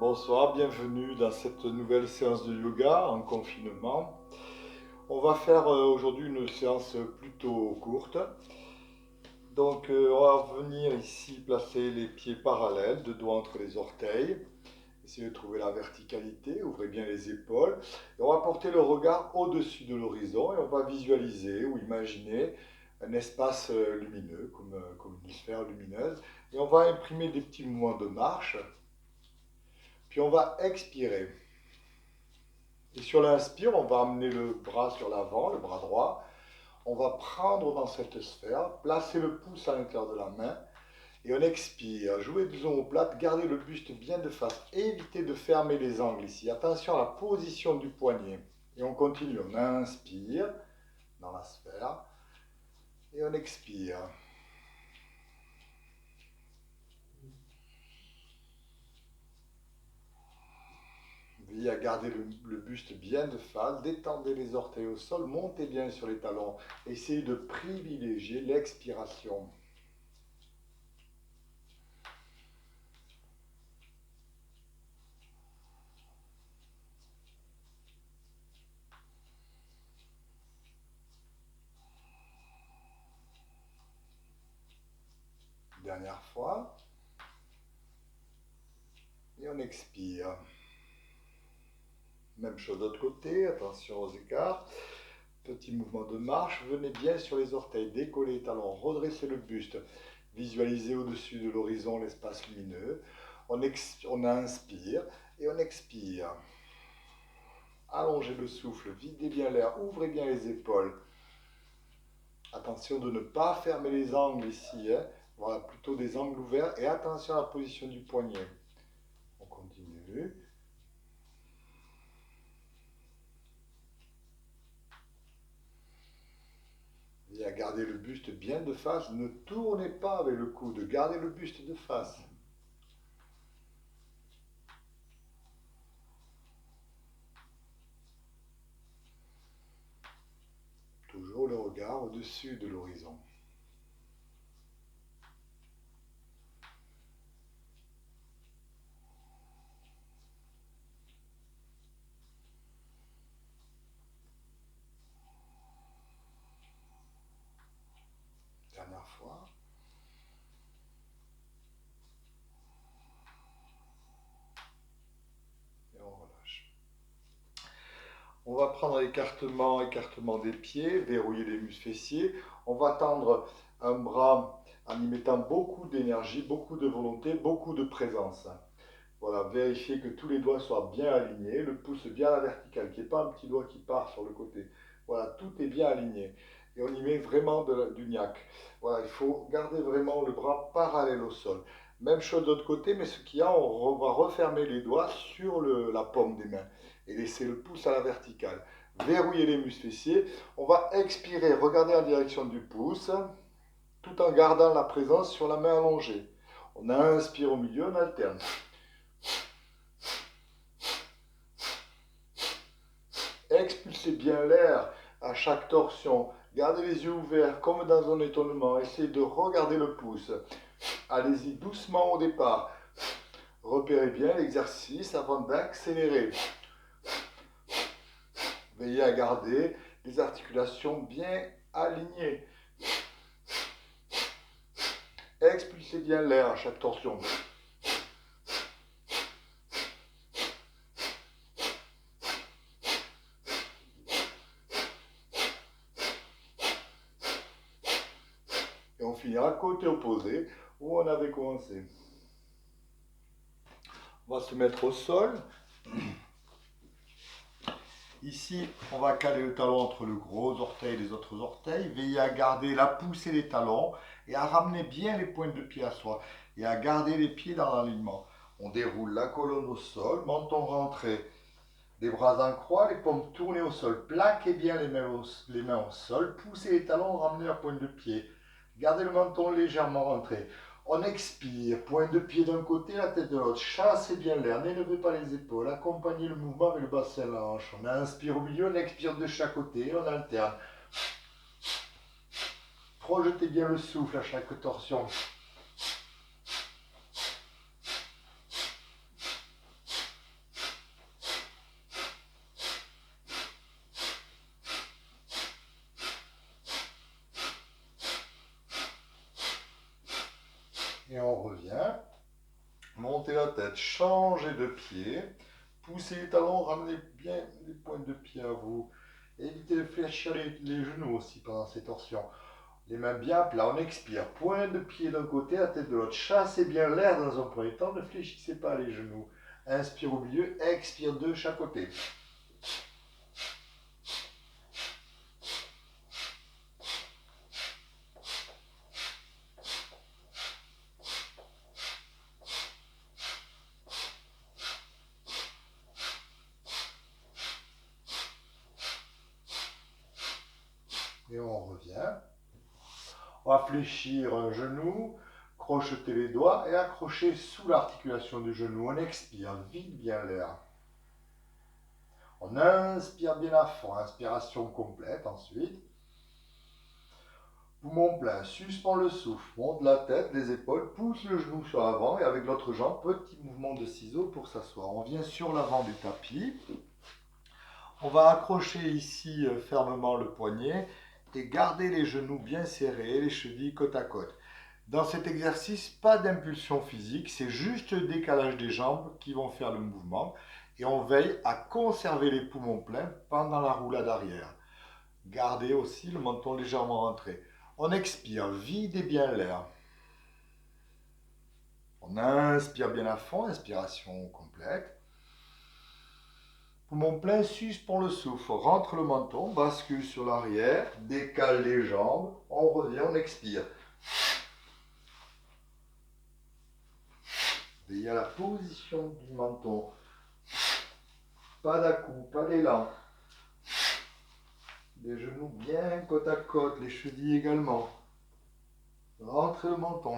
Bonsoir, bienvenue dans cette nouvelle séance de yoga en confinement. On va faire aujourd'hui une séance plutôt courte. Donc on va venir ici placer les pieds parallèles, deux doigts entre les orteils. Essayez de trouver la verticalité, ouvrez bien les épaules. Et on va porter le regard au-dessus de l'horizon et on va visualiser ou imaginer un espace lumineux, comme une sphère lumineuse. Et on va imprimer des petits mouvements de marche. Puis on va expirer. Et sur l'inspire, on va amener le bras sur l'avant, le bras droit. On va prendre dans cette sphère, placer le pouce à l'intérieur de la main. Et on expire. Jouez des omoplates, gardez le buste bien de face. Évitez de fermer les angles ici. Attention à la position du poignet. Et on continue. On inspire dans la sphère. Et on expire. Veillez à garder le buste bien de face, détendez les orteils au sol, montez bien sur les talons. Essayez de privilégier l'expiration. Dernière fois. Et on expire. Même chose de l'autre côté, attention aux écarts. Petit mouvement de marche, venez bien sur les orteils, décollez les talons, redressez le buste. Visualisez au-dessus de l'horizon l'espace lumineux. On inspire et on expire. Allongez le souffle, videz bien l'air, ouvrez bien les épaules. Attention de ne pas fermer les angles ici. Voilà, plutôt des angles ouverts. Et attention à la position du poignet. On continue. Et à garder le buste bien de face. Ne tournez pas avec le coude. Gardez le buste de face. Toujours le regard au-dessus de l'horizon. Dernière fois. Et on relâche. On va prendre écartement des pieds, verrouiller les muscles fessiers. On va tendre un bras en y mettant beaucoup d'énergie, beaucoup de volonté, beaucoup de présence. Voilà, vérifiez que tous les doigts soient bien alignés, le pouce bien à la verticale, qu'il n'y ait pas un petit doigt qui part sur le côté. Voilà, tout est bien aligné. Et on y met vraiment du niaque. Voilà, il faut garder vraiment le bras parallèle au sol. Même chose de l'autre côté, mais ce qu'il y a, on va refermer les doigts sur la paume des mains et laisser le pouce à la verticale. Verrouiller les muscles fessiers. On va expirer, regarder en direction du pouce, tout en gardant la présence sur la main allongée. On inspire au milieu, on alterne. Expulsez bien l'air à chaque torsion. Gardez les yeux ouverts comme dans un étonnement. Essayez de regarder le pouce. Allez-y doucement au départ. Repérez bien l'exercice avant d'accélérer. Veillez à garder les articulations bien alignées. Expulsez bien l'air à chaque torsion. Et on finira côté opposé où on avait commencé. On va se mettre au sol. Ici, on va caler le talon entre le gros orteil et les autres orteils. Veillez à garder la poussée des talons et à ramener bien les pointes de pied à soi. Et à garder les pieds dans l'alignement. On déroule la colonne au sol, menton rentré, les bras en croix, les paumes tournées au sol. Plaquez bien les mains au sol, poussez les talons, ramenez la pointe de pied. Gardez le menton légèrement rentré. On expire, pointe de pied d'un côté, la tête de l'autre. Chassez bien l'air, n'élevez pas les épaules. Accompagnez le mouvement avec le bassin de la hanche. On inspire au milieu, on expire de chaque côté, on alterne. Projetez bien le souffle à chaque torsion. on revient. Montez la tête, changez de pied. Poussez les talons, ramenez bien les pointes de pied à vous. Évitez de fléchir les genoux aussi pendant ces torsions. Les mains bien plats, on expire. Pointe de pied d'un côté, la tête de l'autre. Chassez bien l'air dans un premier temps, ne fléchissez pas les genoux. Inspire au milieu, expire de chaque côté. Et on revient. On va fléchir un genou, crocheter les doigts et accrocher sous l'articulation du genou. On expire, vide bien l'air. On inspire bien à fond, inspiration complète ensuite. Poumon plein, suspend le souffle, monte la tête, les épaules, pousse le genou sur l'avant et avec l'autre jambe, petit mouvement de ciseaux pour s'asseoir. On vient sur l'avant du tapis. On va accrocher ici fermement le poignet et garder les genoux bien serrés, les chevilles côte à côte. Dans cet exercice, pas d'impulsion physique, c'est juste le décalage des jambes qui vont faire le mouvement. Et on veille à conserver les poumons pleins pendant la roulade arrière. Gardez aussi le menton légèrement rentré. On expire, videz bien l'air. On inspire bien à fond, inspiration complète. Poumon plein, suspend le souffle, rentre le menton, bascule sur l'arrière, décale les jambes, on revient, on expire. Veillez à la position du menton. Pas d'à-coups, pas d'élan. Les genoux bien côte à côte, les chevilles également. Rentrez le menton.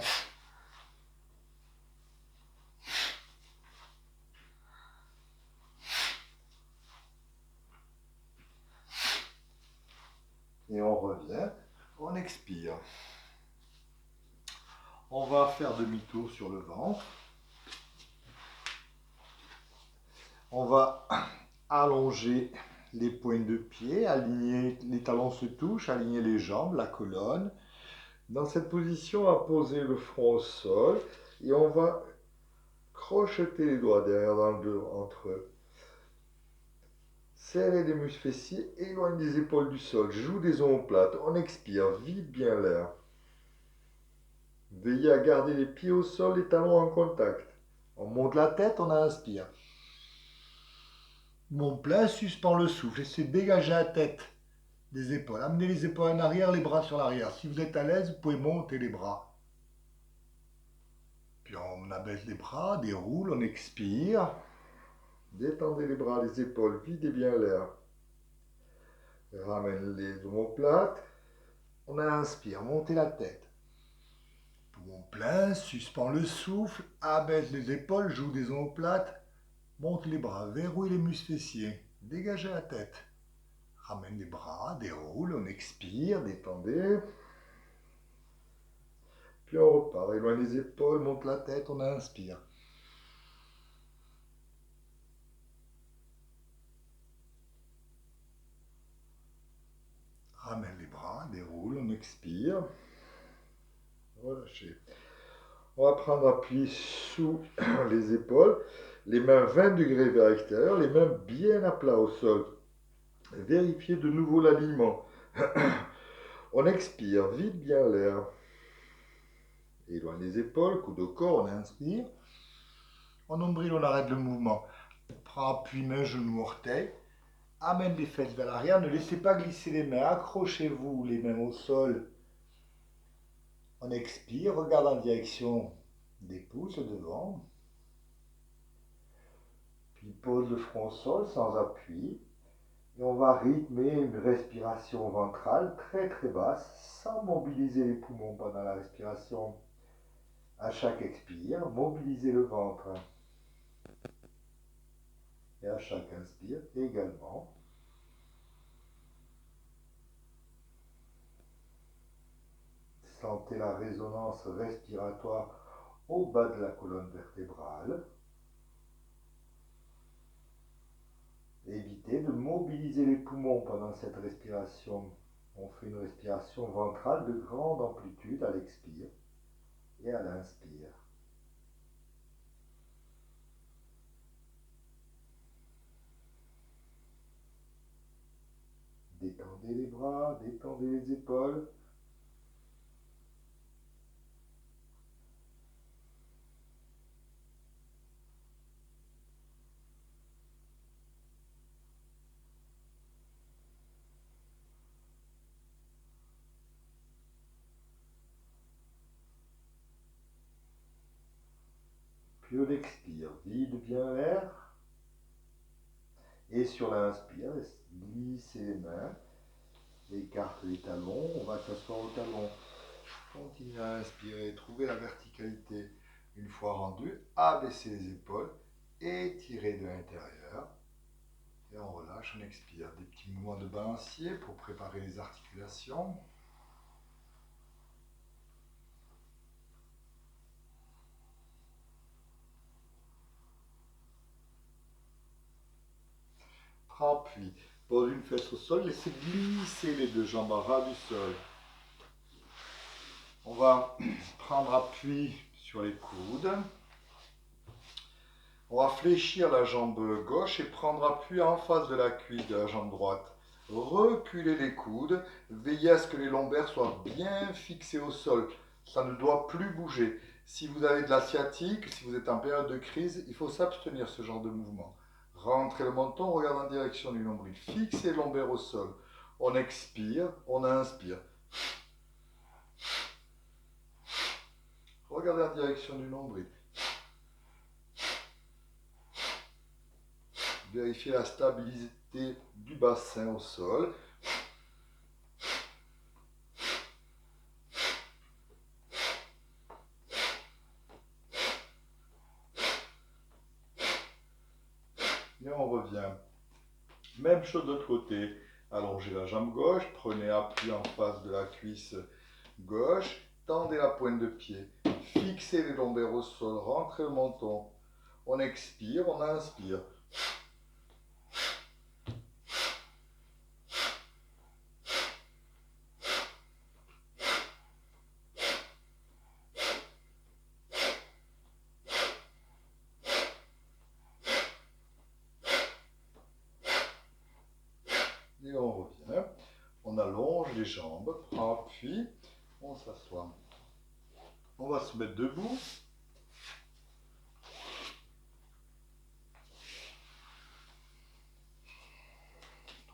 Et on revient, on expire. On va faire demi-tour sur le ventre. On va allonger les pointes de pied, aligner, les talons se touchent, aligner les jambes, la colonne. Dans cette position, on va poser le front au sol et on va crocheter les doigts derrière dans le dos entre eux. Serrez les muscles fessiers, éloigne les épaules du sol, joue des omoplates, on expire, vide bien l'air. Veillez à garder les pieds au sol, les talons en contact. On monte la tête, on inspire. Mon plein, suspend le souffle, essayez de dégager la tête des épaules. Amenez les épaules en arrière, les bras sur l'arrière. Si vous êtes à l'aise, vous pouvez monter les bras. Puis on abaisse les bras, déroule, on expire. Détendez les bras, les épaules, videz bien l'air. Ramène les omoplates. On inspire, montez la tête. Poumon plein, suspend le souffle, abaisse les épaules, joue des omoplates. Monte les bras, verrouille les muscles fessiers, dégagez la tête. Ramène les bras, déroule, on expire, détendez. Puis on repart, éloigne les épaules, monte la tête, on inspire. Ramène les bras, déroule, on expire. Relâchez. On va prendre appui sous les épaules, les mains 20 degrés vers l'extérieur, les mains bien à plat au sol. Vérifiez de nouveau l'alignement. On expire, vide bien l'air. Éloigne les épaules, coude au corps, on inspire. En nombril, on arrête le mouvement. Prends appui, main, genou, orteil. Amène les fesses vers l'arrière. Ne laissez pas glisser les mains. Accrochez-vous les mains au sol. On expire, regarde en direction des pouces devant. Puis pose le front au sol sans appui. Et on va rythmer une respiration ventrale très très basse sans mobiliser les poumons pendant la respiration. À chaque expire, mobilisez le ventre. Et à chaque inspire également. Sentez la résonance respiratoire au bas de la colonne vertébrale. Évitez de mobiliser les poumons pendant cette respiration. On fait une respiration ventrale de grande amplitude à l'expire et à l'inspire. Détendez les bras, détendez les épaules. Puis on expire, vide bien l'air. Et sur l'inspire, glissez les mains, écarte les talons, on va s'asseoir au talon. Continuez à inspirer, trouvez la verticalité. Une fois rendu, abaissez les épaules, étirez de l'intérieur. Et on relâche, on expire. Des petits mouvements de balancier pour préparer les articulations. Appui. Pose une fesse au sol, laissez glisser les deux jambes à ras du sol. On va prendre appui sur les coudes. On va fléchir la jambe gauche et prendre appui en face de la cuisse de la jambe droite. Reculez les coudes, veillez à ce que les lombaires soient bien fixés au sol. Ça ne doit plus bouger. Si vous avez de la sciatique, si vous êtes en période de crise, il faut s'abstenir de ce genre de mouvement. Rentrez le menton, regardez en direction du nombril. Fixez les lombaires au sol. On expire, on inspire. Regardez en direction du nombril. Vérifiez la stabilité du bassin au sol. Et on revient. Même chose de l'autre côté. Allongez la jambe gauche, prenez appui en face de la cuisse gauche, tendez la pointe de pied, fixez les lombaires au sol, rentrez le menton. On expire, on inspire. Et on revient. On allonge les jambes, prend appui, on s'assoit. On va se mettre debout.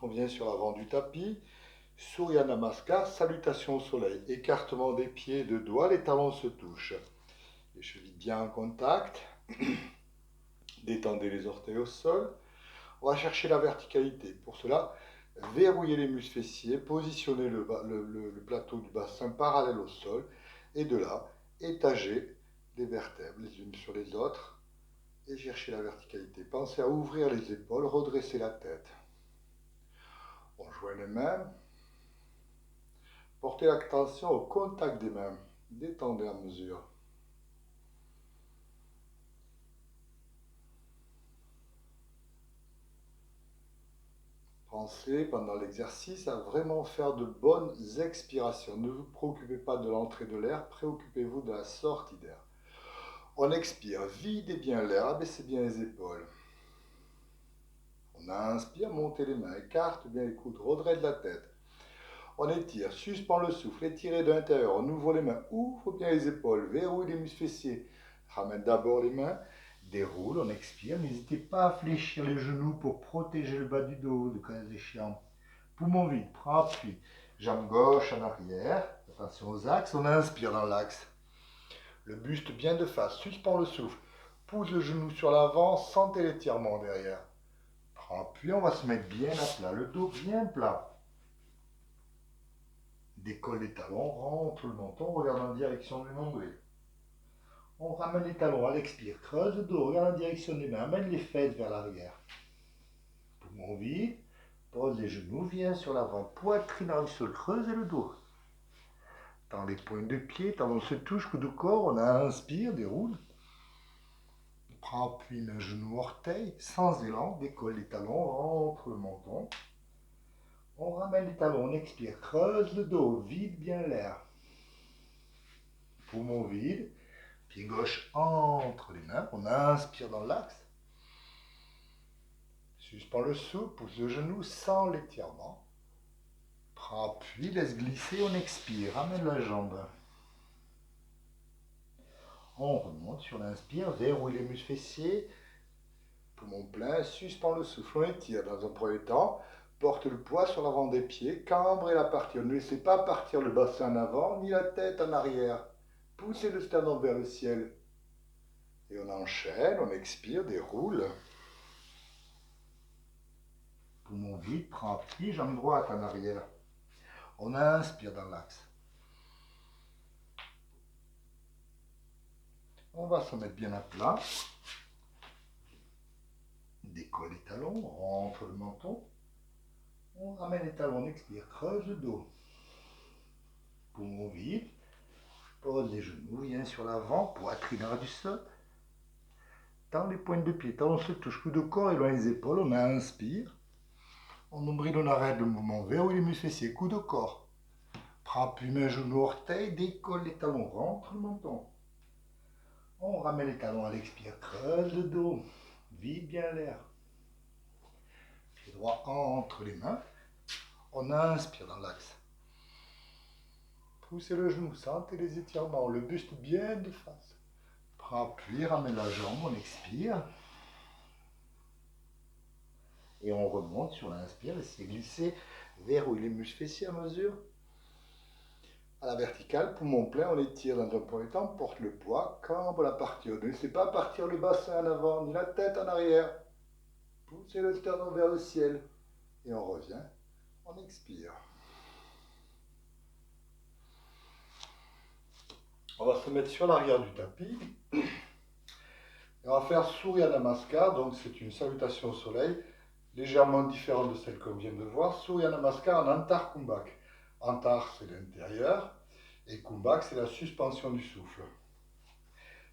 On vient sur l'avant du tapis. Surya Namaskar, salutation au soleil. Écartement des pieds, de doigts, les talons se touchent. Les chevilles bien en contact. Détendez les orteils au sol. On va chercher la verticalité. Pour cela, verrouillez les muscles fessiers, positionnez le plateau du bassin parallèle au sol. Et de là, étagez les vertèbres les unes sur les autres. Et cherchez la verticalité. Pensez à ouvrir les épaules, redresser la tête. On joint les mains. Portez l'attention au contact des mains. Détendez à mesure. Pensez pendant l'exercice à vraiment faire de bonnes expirations. Ne vous préoccupez pas de l'entrée de l'air, préoccupez-vous de la sortie d'air. On expire, videz bien l'air, abaissez bien les épaules. On inspire, montez les mains, écarte bien les coudes, redresse la tête. On étire, suspend le souffle, étirez de l'intérieur, on ouvre les mains, ouvre bien les épaules, verrouille les muscles fessiers. Ramène d'abord les mains, déroule, on expire. N'hésitez pas à fléchir les genoux pour protéger le bas du dos, le cas échéant. Poumon vide, prends appui. Jambe gauche en arrière, attention aux axes, on inspire dans l'axe. Le buste bien de face, suspend le souffle. Pousse le genou sur l'avant, sentez l'étirement derrière. Prends appui, on va se mettre bien à plat, le dos bien plat. Décolle les talons, rentre le menton, regarde en direction du nombril. On ramène les talons à l'expire, creuse le dos, regarde en direction des mains, amène les fesses vers l'arrière. Poumon vide, pose les genoux, viens sur l'avant, poitrine au sol, creusez le dos. Dans les pointes de pied, talons se touchent, coude au corps, on inspire, déroule. Prends appui, main, genou, orteil, sans élan, décolle les talons, rentre le menton. On ramène les talons, on expire, creuse le dos, vide bien l'air. Poumon vide, pied gauche entre les mains, on inspire dans l'axe. Suspends le souffle, pousse le genou sans l'étirement. Prends appui, laisse glisser, on expire. Ramène la jambe. On remonte sur l'inspire, verrouille les muscles fessiers. Poumon plein, suspend le souffle, on étire dans un premier temps. Porte le poids sur l'avant des pieds, cambrez la partie. Ne laissez pas partir le bassin en avant, ni la tête en arrière. Poussez le sternum vers le ciel. Et on enchaîne, on expire, déroule. Poumon vide, prends appui, jambe droite en arrière. On inspire dans l'axe. On va se mettre bien à plat. Décolle les talons, rentre le menton. On ramène les talons, on expire, creuse le dos. Poumon vide. Pose les genoux, viens sur l'avant, poitrine hors du sol. Tends les pointes de pied, talons se touchent, coup de corps, éloigne les épaules, on inspire. On nombril, on arrête le mouvement, verrouille les muscles fessiers, coup de corps. Prends appui, main, genou, orteil, décolle les talons, rentre le menton. On ramène les talons à l'expire, creuse le dos, vide bien l'air. Pied droit entre les mains, on inspire dans l'axe. Poussez le genou, sentez les étirements, le buste bien de face. Prends appui, ramène la jambe, on expire. Et on remonte sur l'inspire, laissez glisser, verrouille les muscles fessiers à mesure. À la verticale, poumon plein, on étire dans un premier temps, porte le poids, cambre la partie haute. Ne laissez pas partir le bassin en avant, ni la tête en arrière. Poussez le sternum vers le ciel. Et on revient, on expire. On va se mettre sur l'arrière du tapis. Et on va faire Surya Namaskar, donc c'est une salutation au soleil, légèrement différente de celle qu'on vient de voir. Surya Namaskar en Antar Kumbhak. Antar, c'est l'intérieur, et Kumbhak, c'est la suspension du souffle.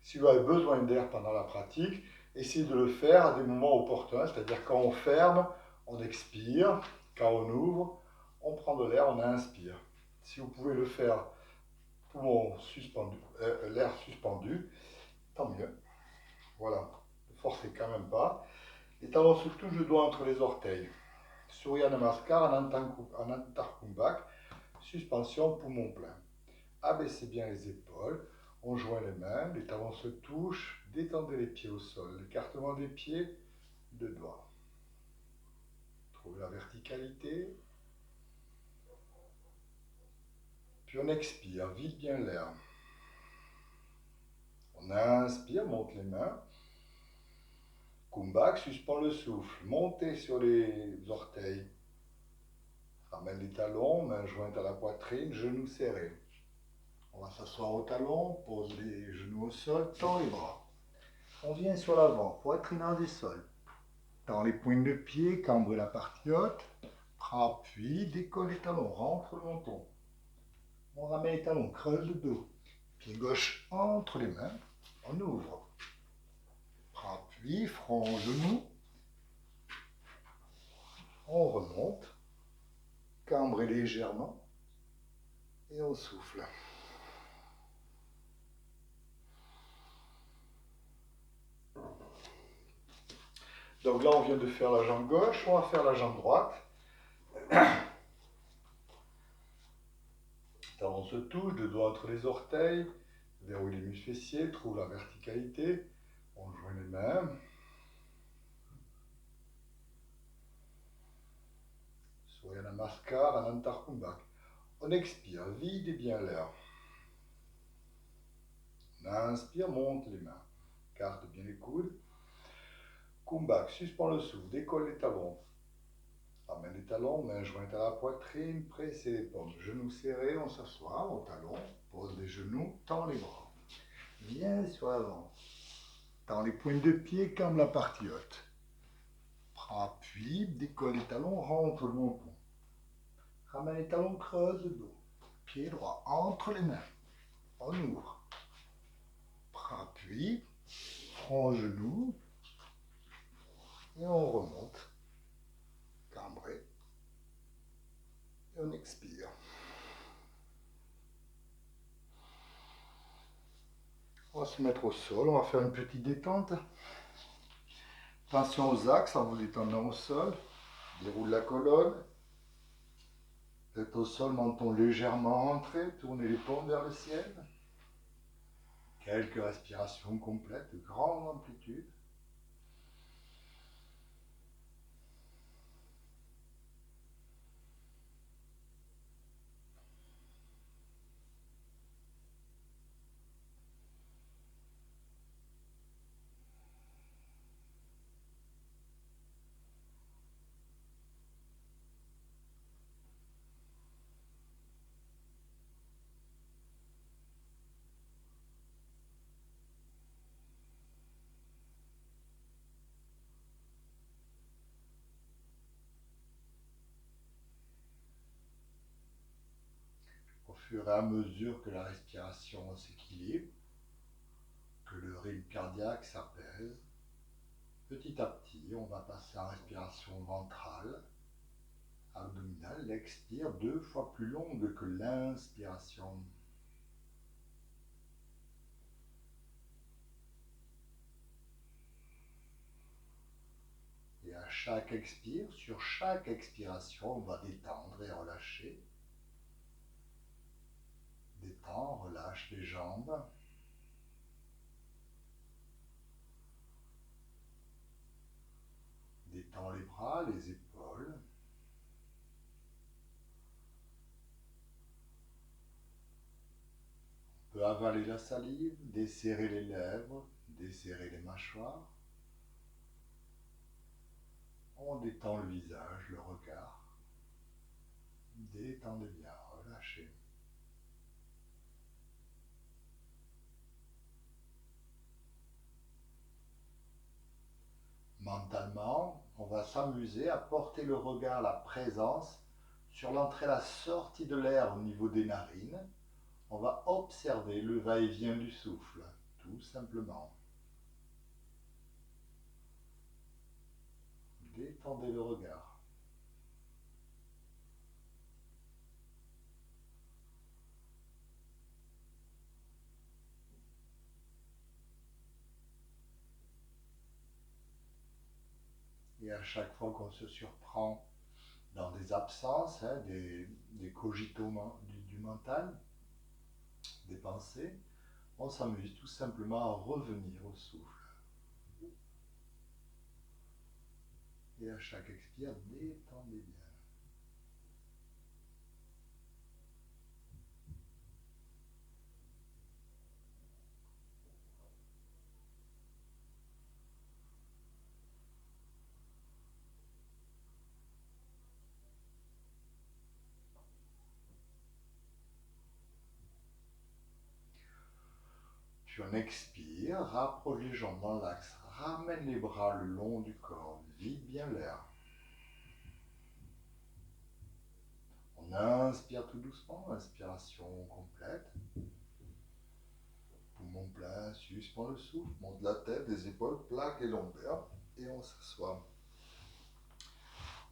Si vous avez besoin d'air pendant la pratique, essayez de le faire à des moments opportuns, c'est-à-dire quand on ferme, on expire, quand on ouvre, on prend de l'air, on inspire. Si vous pouvez le faire poumon suspendu, l'air suspendu, tant mieux. Voilà, ne forcez quand même pas. Les talons se touchent le doigt entre les orteils. Surya Namaskar en Antar Kumbhak, suspension poumon plein. Abaissez bien les épaules, on joint les mains, les talons se touchent, détendez les pieds au sol, l'écartement des pieds, deux doigts. Trouvez la verticalité. Puis on expire, vide bien l'air. On inspire, monte les mains. Kumbhak, suspend le souffle, montez sur les orteils. Ramène les talons, mains jointes à la poitrine, genoux serrés. On va s'asseoir au talon, pose les genoux au sol, tend les bras. On vient sur l'avant, poitrine hors du sol. Tend les pointes de pied, cambre la partie haute. Prends appui, décolle les talons, rentre le menton. On ramène les talons, creuse le dos. Pied gauche entre les mains, on ouvre. Prends appui, front, genou. On remonte. Cambrez légèrement. Et on souffle. Donc là, on vient de faire la jambe gauche, on va faire la jambe droite. Talons se touchent, deux doigts entre les orteils, verrouille les muscles fessiers, trouve la verticalité. On joint les mains. Surya Namaskar en Antar Kumbhak. On expire, vide et bien l'air. On inspire, monte les mains. Carte bien les coudes. Kumbhak, suspend le souffle, décolle les talons. Ramène les talons, mains jointes à la poitrine, pressez les paumes. Genoux serrés, on s'assoit au talon, pose les genoux, tend les bras. Viens sur l'avant. Tend les pointes de pied, cambre la partie haute. Prends appui, décolle les talons, rentre le menton. Ramène les talons, creuse le dos. Pied droit entre les mains. On ouvre. Prends appui, front genou. Et on remonte. Cambré. Et on expire. On va se mettre au sol, on va faire une petite détente. Attention aux axes en vous détendant au sol. Déroule la colonne. Tête au sol, menton légèrement rentré, tournez les paumes vers le ciel. Quelques respirations complètes, de grande amplitude. Au fur et à mesure que la respiration s'équilibre, que le rythme cardiaque s'apaise, petit à petit, on va passer en respiration ventrale, abdominale. L'expire 2 fois plus longue que l'inspiration. Et à chaque expire, sur chaque expiration, on va détendre et relâcher. Détends, relâche les jambes. Détends les bras, les épaules. On peut avaler la salive, desserrer les lèvres, desserrer les mâchoires. On détend le visage, le regard. Détendez bien, relâchez. Mentalement, on va s'amuser à porter le regard, la présence sur l'entrée et la sortie de l'air au niveau des narines. On va observer le va-et-vient du souffle, tout simplement. Détendez le regard. Et à chaque fois qu'on se surprend dans des absences, des cogitos du mental, des pensées, on s'amuse tout simplement à revenir au souffle. Et à chaque expire, détendez bien. Puis on expire, rapproche les jambes dans l'axe, ramène les bras le long du corps, vide bien l'air. On inspire tout doucement, inspiration complète. Poumon plein, suspend le souffle, monte la tête, les épaules, plaque les lombaires et on s'assoit.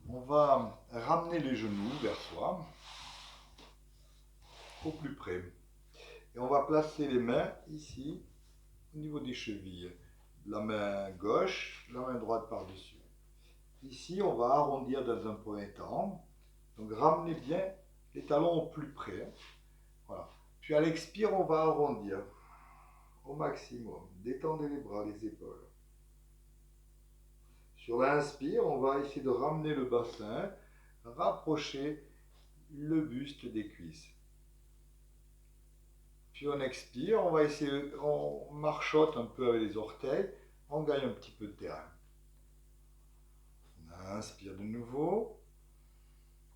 On va ramener les genoux vers soi, au plus près. Et on va placer les mains ici, au niveau des chevilles. La main gauche, la main droite par-dessus. Ici, on va arrondir dans un premier temps. Donc ramenez bien les talons au plus près. Voilà. Puis à l'expire, on va arrondir au maximum. Détendez les bras, les épaules. Sur l'inspire, on va essayer de ramener le bassin, rapprocher le buste des cuisses. Puis on expire, on va essayer, on marchote un peu avec les orteils, on gagne un petit peu de terrain. On inspire de nouveau,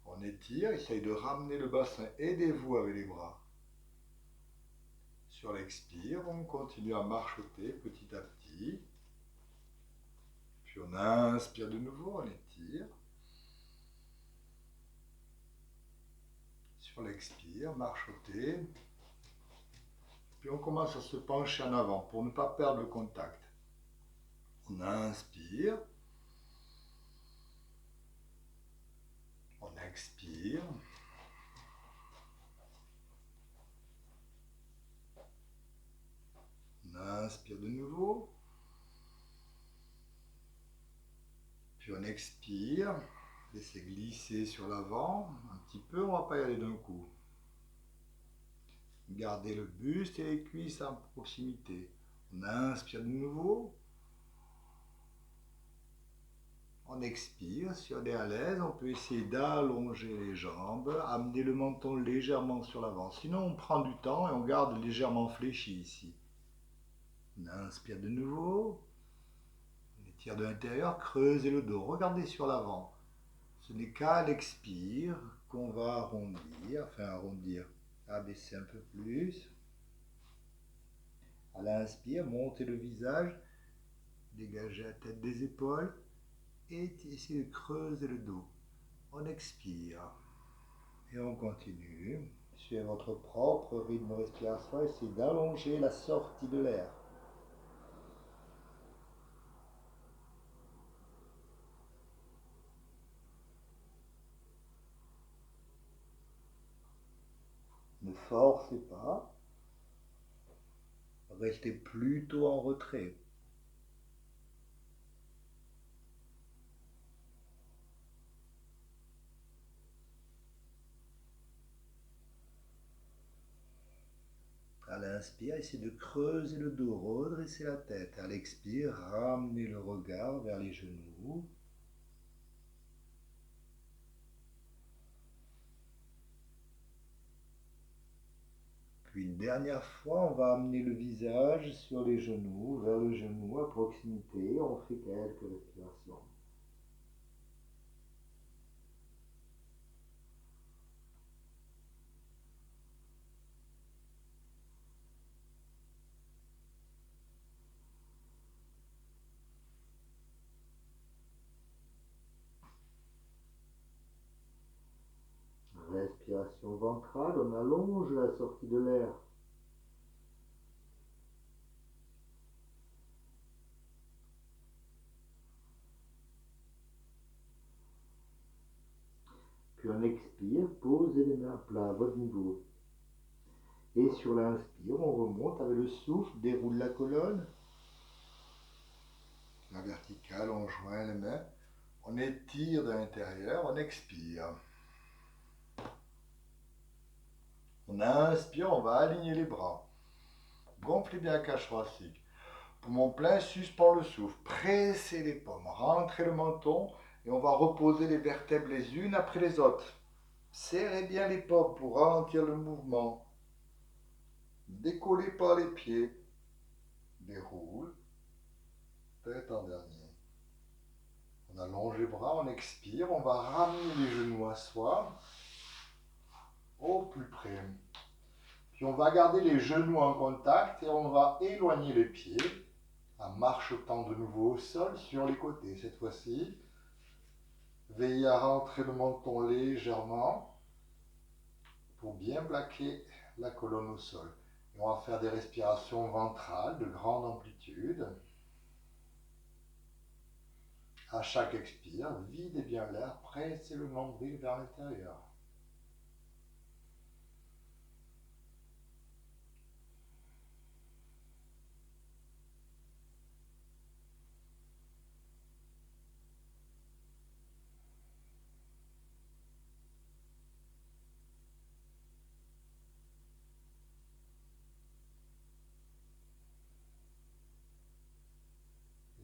on étire, essaye de ramener le bassin, aidez-vous avec les bras. Sur l'expire, on continue à marchoter petit à petit. Puis on inspire de nouveau, on étire. Sur l'expire, marchoter. Puis on commence à se pencher en avant pour ne pas perdre le contact. On inspire. On expire. On inspire de nouveau. Puis on expire. Laissez glisser sur l'avant un petit peu, on ne va pas y aller d'un coup. Gardez le buste et les cuisses à proximité. On inspire de nouveau. On expire. Si on est à l'aise, on peut essayer d'allonger les jambes, amener le menton légèrement sur l'avant. Sinon, on prend du temps et on garde légèrement fléchi ici. On inspire de nouveau. On étire de l'intérieur, creusez le dos. Regardez sur l'avant. Ce n'est qu'à l'expire qu'on va arrondir, abaisser un peu plus. À l'inspire, montez le visage, dégagez la tête des épaules et essayez de creuser le dos. On expire et on continue. Suivez votre propre rythme de respiration, essayez d'allonger la sortie de l'air. Ne forcez pas, restez plutôt en retrait. À l'inspire, essayez de creuser le dos, redresser la tête. À l'expire, ramenez le regard vers les genoux. Puis une dernière fois, on va amener le visage sur les genoux, vers le genou à proximité. On fait quelques respirations. Respiration ventrale, on allonge la sortie de l'air. Puis on expire, posez les mains à plat à votre niveau. Et sur l'inspire, on remonte avec le souffle, déroule la colonne. La verticale, on joint les mains. On étire de l'intérieur, on expire. On inspire, on va aligner les bras. Gonflez bien la cage thoracique. Poumon plein, suspend le souffle. Pressez les paumes, rentrez le menton et on va reposer les vertèbres les unes après les autres. Serrez bien les paumes pour ralentir le mouvement. Décollez pas les pieds. Déroule. Tête en dernier. On allonge les bras, on expire, on va ramener les genoux à soi, au plus près. Puis on va garder les genoux en contact et on va éloigner les pieds en marchotant de nouveau au sol sur les côtés. Cette fois-ci, veillez à rentrer le menton légèrement pour bien plaquer la colonne au sol. Et on va faire des respirations ventrales de grande amplitude. À chaque expire, videz bien l'air, pressez le nombril vers l'intérieur.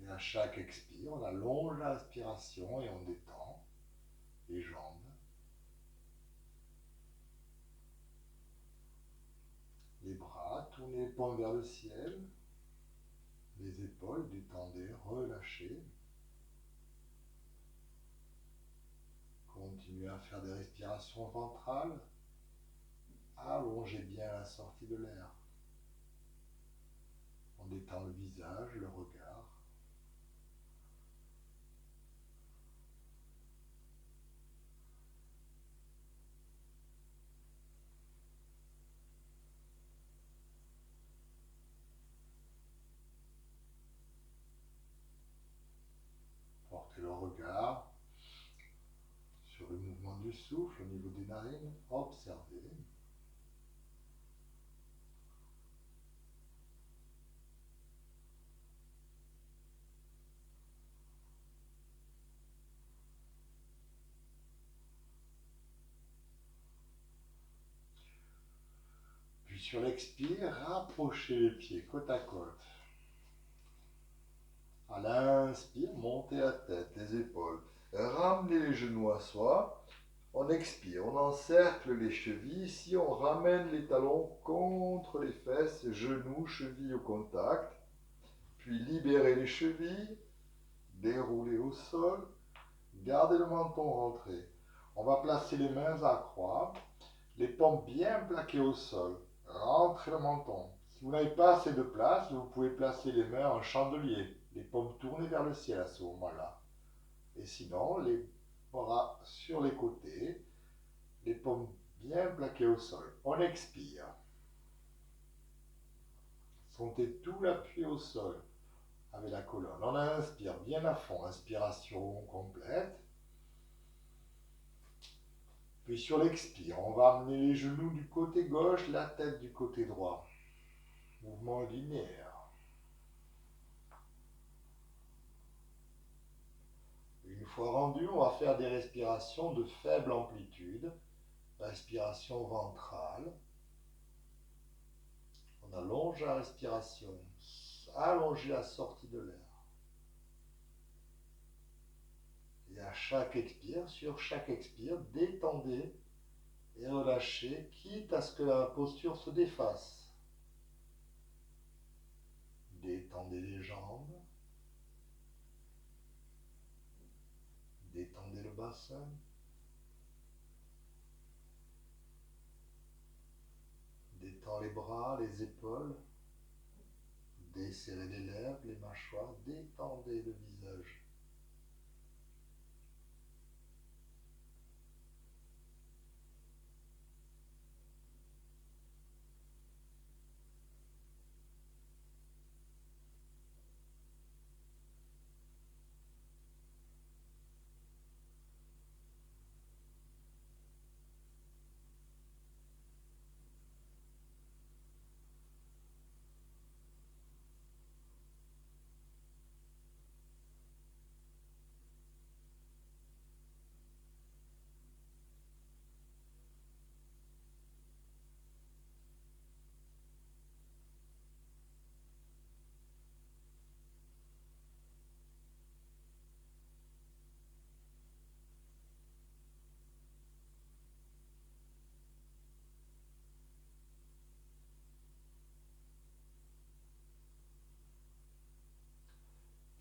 Et à chaque expire, on allonge l'inspiration et on détend les jambes. Les bras, tournez les paumes vers le ciel. Les épaules, détendez, relâchez. Continuez à faire des respirations ventrales. Allongez bien la sortie de l'air. On détend le visage, le regard. Portez le regard sur le mouvement du souffle au niveau des narines. Observez. sur l'expire, rapprochez les pieds côte à côte. À l'inspire, montez la tête, les épaules. Ramenez les genoux à soi. On expire, on encercle les chevilles. Ici, on ramène les talons contre les fesses, genoux, chevilles au contact. Puis libérez les chevilles, déroulez au sol, gardez le menton rentré. On va placer les mains à croix, les paumes bien plaquées au sol. Rentrez le menton. Si vous n'avez pas assez de place, vous pouvez placer les mains en chandelier, les paumes tournées vers le ciel à ce moment-là. Et sinon, les bras sur les côtés, les paumes bien plaquées au sol. On expire. Sentez tout l'appui au sol avec la colonne. On inspire bien à fond, inspiration complète. Puis sur l'expire, on va amener les genoux du côté gauche, la tête du côté droit. Mouvement linéaire. Une fois rendu, on va faire des respirations de faible amplitude. Respiration ventrale. On allonge la respiration. Allongez la sortie de l'air. Et à chaque expire, sur chaque expire, détendez et relâchez, quitte à ce que la posture se défasse. Détendez les jambes. Détendez le bassin. Détends les bras, les épaules. Desserrez les lèvres, les mâchoires. Détendez le visage.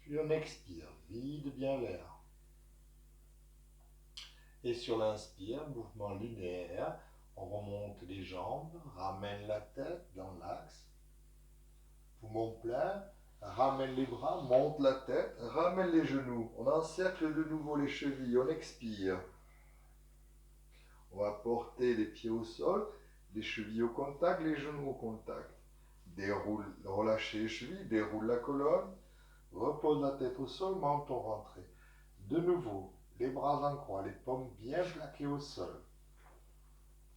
Puis on expire, vide bien l'air. Et sur l'inspire, mouvement linéaire, on remonte les jambes, ramène la tête dans l'axe. Poumon plein, ramène les bras, monte la tête, ramène les genoux. On encercle de nouveau les chevilles, on expire. On va porter les pieds au sol, les chevilles au contact, les genoux au contact. Déroule, relâchez les chevilles, déroule la colonne, repose la tête au sol, menton rentré. De nouveau, les bras en croix, les paumes bien plaquées au sol.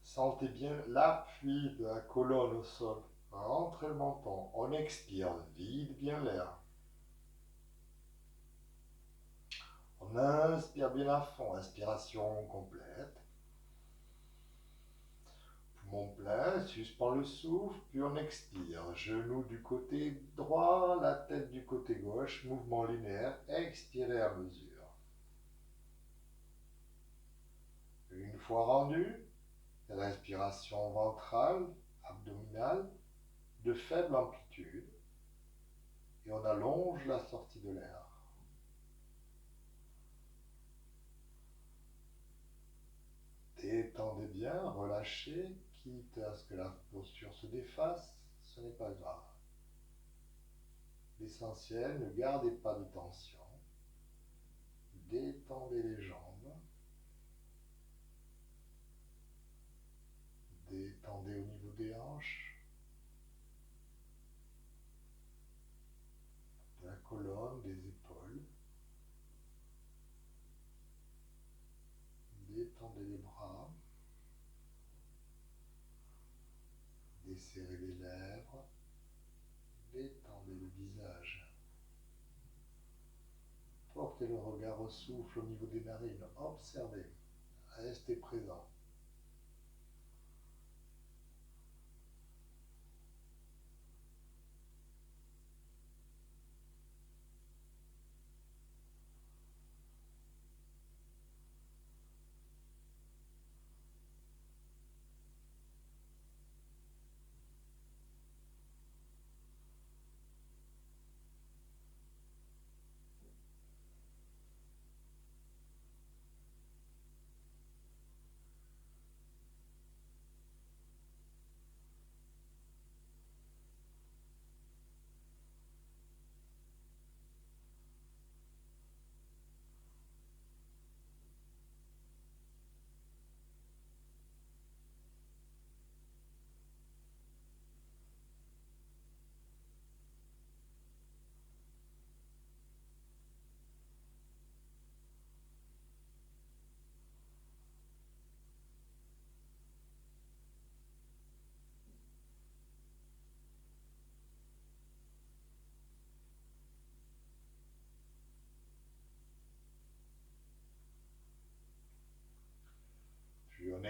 Sentez bien l'appui de la colonne au sol. Rentrez le menton. On expire, vide bien l'air. On inspire bien à fond, inspiration complète. Poumon plein, suspend le souffle, puis on expire. Genoux du côté droit, la tête du côté gauche, mouvement linéaire, expirez à mesure. Une fois rendu, respiration ventrale, abdominale, de faible amplitude, et on allonge la sortie de l'air. Détendez bien, relâchez, quitte à ce que la posture se défasse, ce n'est pas grave. L'essentiel, ne gardez pas de tension. Détendez les jambes. Détendez au niveau des hanches, de la colonne, des épaules. Détendez les bras. Desserrez les lèvres. Détendez le visage. Portez le regard au souffle au niveau des narines. Observez. Restez présent.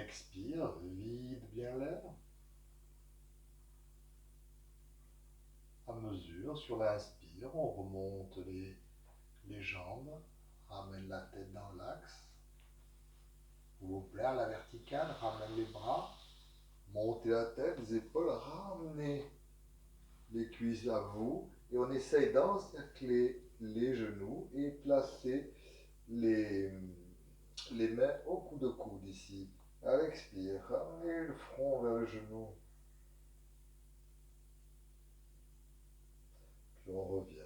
expire, vide bien l'air. À mesure, sur l'inspire, on remonte les jambes, ramène la tête dans l'axe. Pour vous plaire, la verticale, ramène les bras, montez la tête, les épaules, ramenez les cuisses à vous. Et on essaye d'encercler les genoux et placer les mains au coude ici. À l'expire, ramenez le front vers le genou. Puis on revient.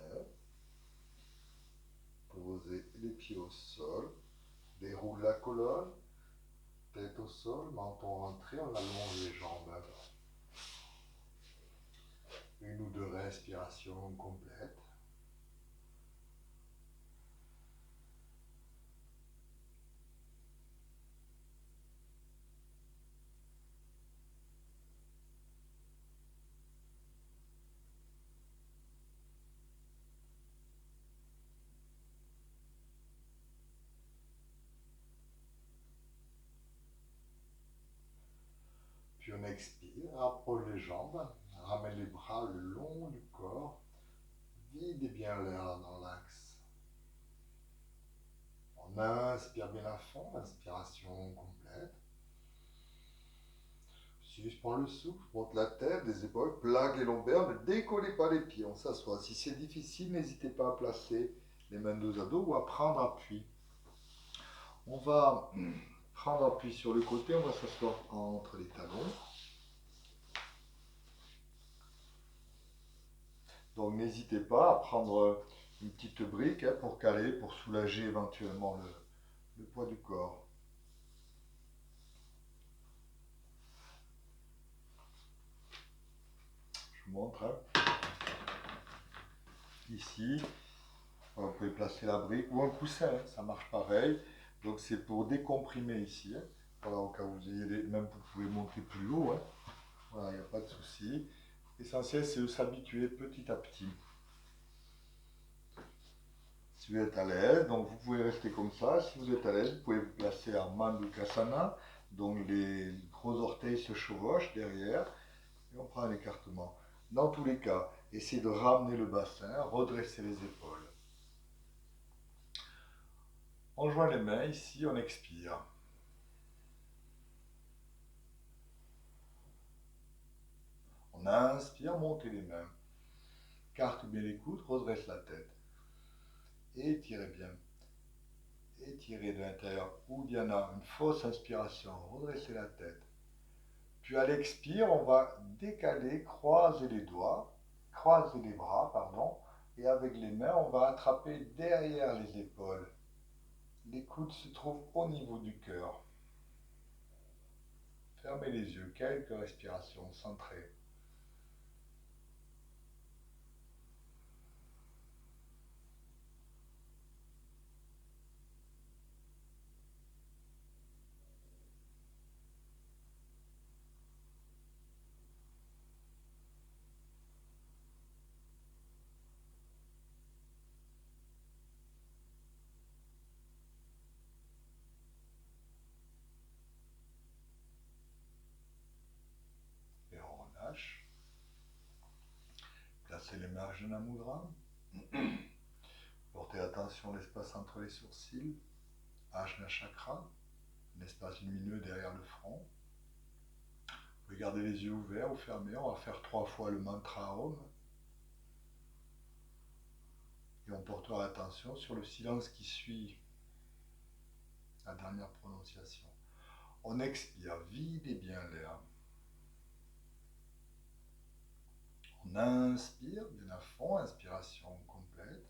Posez les pieds au sol. Déroule la colonne. Tête au sol, menton rentré, on allonge les jambes. Une ou deux respirations complètes. Puis on expire, rapproche les jambes, ramène les bras le long du corps, videz bien l'air dans l'axe. On inspire bien à fond, inspiration complète. Suspend le souffle, monte la tête, les épaules, plaque les lombaires, ne décollez pas les pieds, on s'assoit. Si c'est difficile, n'hésitez pas à placer les mains dos à dos ou à prendre appui. On va prendre appui sur le côté, on va s'asseoir entre les talons. Donc n'hésitez pas à prendre une petite brique pour caler, pour soulager éventuellement le poids du corps. Je vous montre. Ici, vous pouvez placer la brique ou un coussin, ça marche pareil. Donc c'est pour décomprimer ici. Voilà, au cas où vous ayez même vous pouvez monter plus haut. Voilà, il n'y a pas de souci. L'essentiel, c'est de s'habituer petit à petit. Si vous êtes à l'aise, donc vous pouvez rester comme ça. Si vous êtes à l'aise, vous pouvez vous placer en Mandukasana. Donc les gros orteils se chevauchent derrière et on prend un écartement. Dans tous les cas, essayez de ramener le bassin, redresser les épaules. On joint les mains ici, on expire. On inspire, montez les mains. Carte bien les coudes, redresse la tête. Étirez bien. Étirez de l'intérieur. Ou il y en a une fausse inspiration, redressez la tête. Puis à l'expire, on va décaler, croiser les doigts, croiser les bras, pardon, et avec les mains, on va attraper derrière les épaules. Les coudes se trouvent au niveau du cœur. Fermez les yeux, quelques respirations centrées. Et on relâche. Placez les mains à Jana Mudra. Portez attention à l'espace entre les sourcils. Ajna Chakra, un espace lumineux derrière le front. Vous pouvez garder les yeux ouverts ou fermés. On va faire 3 fois le mantra Om. Et on portera attention sur le silence qui suit la dernière prononciation. On expire, videz bien l'air. On inspire bien à fond, inspiration complète.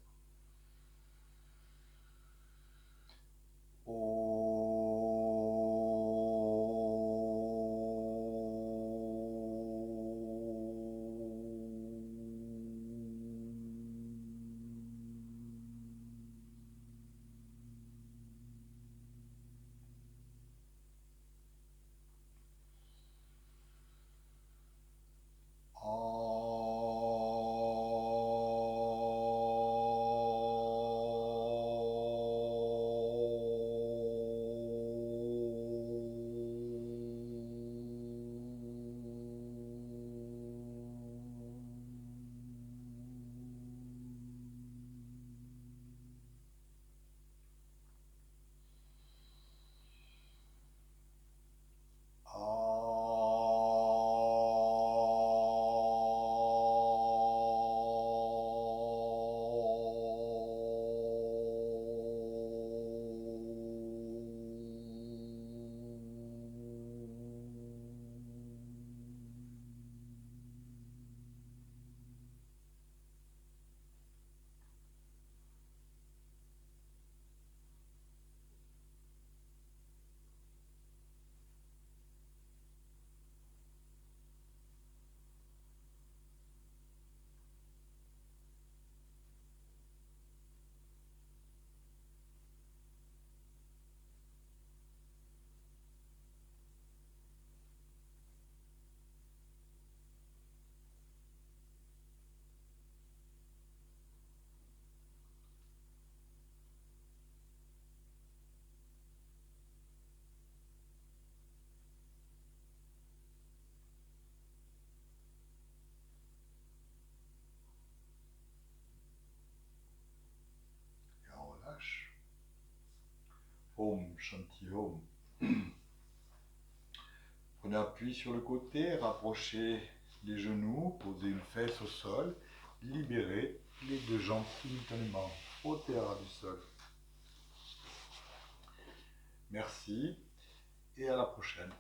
Om Shanti Om. Prenez appui sur le côté, rapprochez les genoux, posez une fesse au sol, libérez les deux jambes simultanément au terrain du sol. Merci et à la prochaine.